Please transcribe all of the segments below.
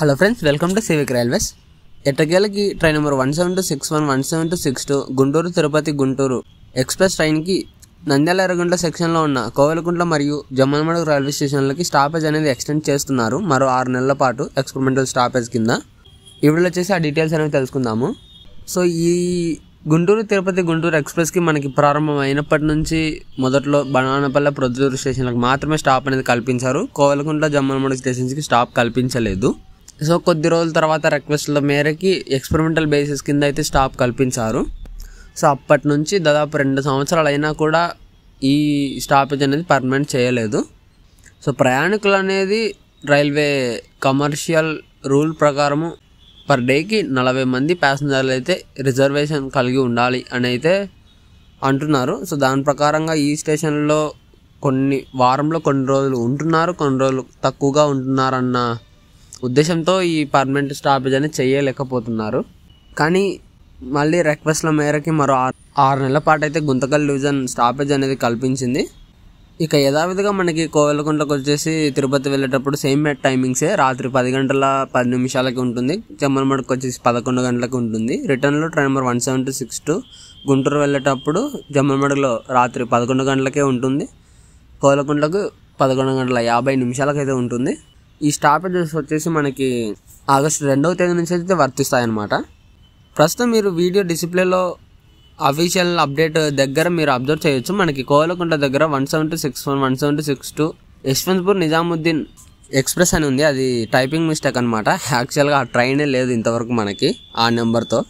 Hello friends, welcome to Civic Railways. ఎట్టకేలకి train number 1761, 1762 Guntur Tirupati Guntur express ట్రైన్కి నంద్యాల ఎర్రగుంట్ల సెక్షన్లో ఉన్న కోవెలకుంట్ల మరియు జమ్మలమడుగు రైల్వే స్టేషన్లకి స్టాపేజ్ అనేది ఎక్స్టెండ్ చేస్తున్నారు మరో 6 నెలల పాటు ఎక్స్పెరిమెంటల్ స్టాపేజ్ కింద. ఈ వీడియోలో వచ్చేసి ఆ డీటెయిల్స్ అనేవి తెలుసుకుందాము. సో ఈ గుంటూరు తిరుపతి గుంటూరు ఎక్స్ప్రెస్కి మనకి ప్రారంభం అయినప్పటి నుంచి మొదట్లో బనానపల్లె ప్రొద్దుటూరు స్టేషన్లకు మాత్రమే స్టాప్ అనేది కల్పించారు. కోవెలకుంట్ల జమ్మలమడుగు స్టేషన్స్కి స్టాప్ కల్పించలేదు. సో కొద్ది రోజుల తర్వాత రిక్వెస్ట్ల మేరకి ఎక్స్పెరిమెంటల్ బేసిస్ కింద అయితే స్టాప్ కల్పించారు. సో అప్పటి నుంచి దాదాపు 2 సంవత్సరాలు అయినా కూడా ఈ స్టాపేజ్ అనేది పర్మనెంట్ చేయలేదు. సో ప్రయాణికులు అనేది రైల్వే కమర్షియల్ రూల్ ప్రకారము పర్ డేకి 40 మంది ప్యాసింజర్లు అయితే రిజర్వేషన్ కలిగి ఉండాలి అని అయితే అంటున్నారు. సో దాని ప్రకారంగా ఈ స్టేషన్లో వారంలో కొన్ని రోజులు ఉంటున్నారు, కొన్ని రోజులు తక్కువగా ఉంటున్నారన్న ఉద్దేశంతో ఈ పర్మనెంట్ స్టాపేజ్ అనేది చేయలేకపోతున్నారు. కానీ మళ్ళీ రిక్వెస్ట్ల మేరకి మరో 6 నెలల పాటు అయితే గుంతకల్ డివిజన్ స్టాపేజ్ అనేది కల్పించింది. ఇక యథావిధిగా మనకి కోవెలకుంట్లకు వచ్చేసి తిరుపతి వెళ్ళేటప్పుడు సేమ్ టైమింగ్సే. రాత్రి 10 గంటల 10 నిమిషాలకి ఉంటుంది, జమ్మలమడుగుకి వచ్చేసి 11 గంటలకు ఉంటుంది. రిటర్న్లో ట్రైన్ నెంబర్ 1762 గుంటూరు వెళ్ళేటప్పుడు జమ్మలమడుగులో రాత్రి 11 గంటలకే ఉంటుంది, కోవెలకుంట్లకు 11 గంటల 50 నిమిషాలకు అయితే ఉంటుంది. ఈ స్టాపేజెస్ వచ్చేసి మనకి ఆగస్టు 2వ తేదీ నుంచి అయితే వర్తిస్తాయన్నమాట. ప్రస్తుతం మీరు వీడియో డిస్ప్లేలో అఫీషియల్ అప్డేట్ దగ్గర మీరు అబ్జర్వ్ చేయొచ్చు. మనకి కోవెలకుంట్ల దగ్గర 1761, 1762 యశ్వంత్పూర్ నిజాముద్దీన్ ఎక్స్ప్రెస్ అని ఉంది. అది టైపింగ్ మిస్టేక్ అనమాట. యాక్చువల్గా ఆ ట్రైనే లేదు ఇంతవరకు మనకి ఆ నెంబర్తో.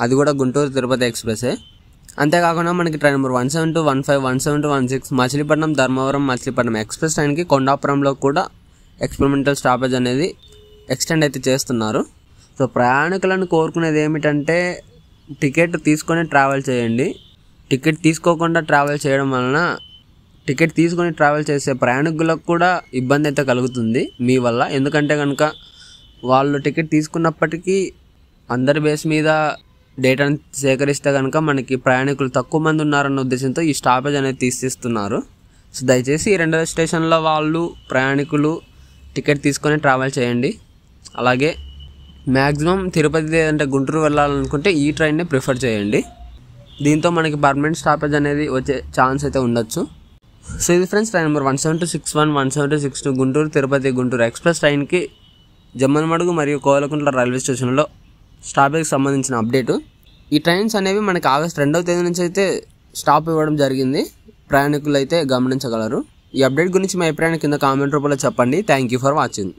అది కూడా గుంటూరు తిరుపతి ఎక్స్ప్రెసే. అంతేకాకుండా మనకి train number 1715, 1716 Machilipatnam Dharmavaram Machilipatnam express ట్రైన్కి కొండాపురంలో కూడా ఎక్స్పెరిమెంటల్ స్టాపేజ్ అనేది ఎక్స్టెండ్ అయితే చేస్తున్నారు. సో ప్రయాణికులను కోరుకునేది ఏమిటంటే టికెట్ తీసుకొని ట్రావెల్ చేయండి. టికెట్ తీసుకోకుండా ట్రావెల్ చేయడం వలన టికెట్ తీసుకొని ట్రావెల్ చేసే ప్రయాణికులకు కూడా ఇబ్బంది అయితే కలుగుతుంది మీ వల్ల. ఎందుకంటే కనుక వాళ్ళు టికెట్ తీసుకున్నప్పటికీ అందరి బేస్ మీద డేటాను సేకరిస్తే కనుక మనకి ప్రయాణికులు తక్కువ మంది ఉన్నారన్న ఉద్దేశంతో ఈ స్టాపేజ్ అనేది తీసేస్తున్నారు. సో దయచేసి ఈ 2 స్టేషన్ల వాళ్ళు ప్రయాణికులు టికెట్ తీసుకొని ట్రావెల్ చేయండి. అలాగే మ్యాక్సిమం తిరుపతి అంటే గుంటూరు వెళ్ళాలనుకుంటే ఈ ట్రైన్నే ప్రిఫర్ చేయండి. దీంతో మనకి పర్మనెంట్ స్టాపేజ్ అనేది వచ్చే ఛాన్స్ అయితే ఉండొచ్చు. సో ఇది friends train number 1761, 1762 Guntur Tirupati Guntur express ట్రైన్కి జమ్మలమడుగు మరియు కోవెలకుంట్ల రైల్వే స్టేషన్లో స్టాపేజ్కి సంబంధించిన అప్డేటు. ఈ ట్రైన్స్ అనేవి మనకి ఆగస్టు 2వ తేదీ నుంచి అయితే స్టాప్ ఇవ్వడం జరిగింది. ప్రయాణికులు అయితే గమనించగలరు. ఈ అప్డేట్ గురించి మీ అభిప్రాయాన్ని కింద కామెంట్ రూపంలో చెప్పండి. Thank you for watching.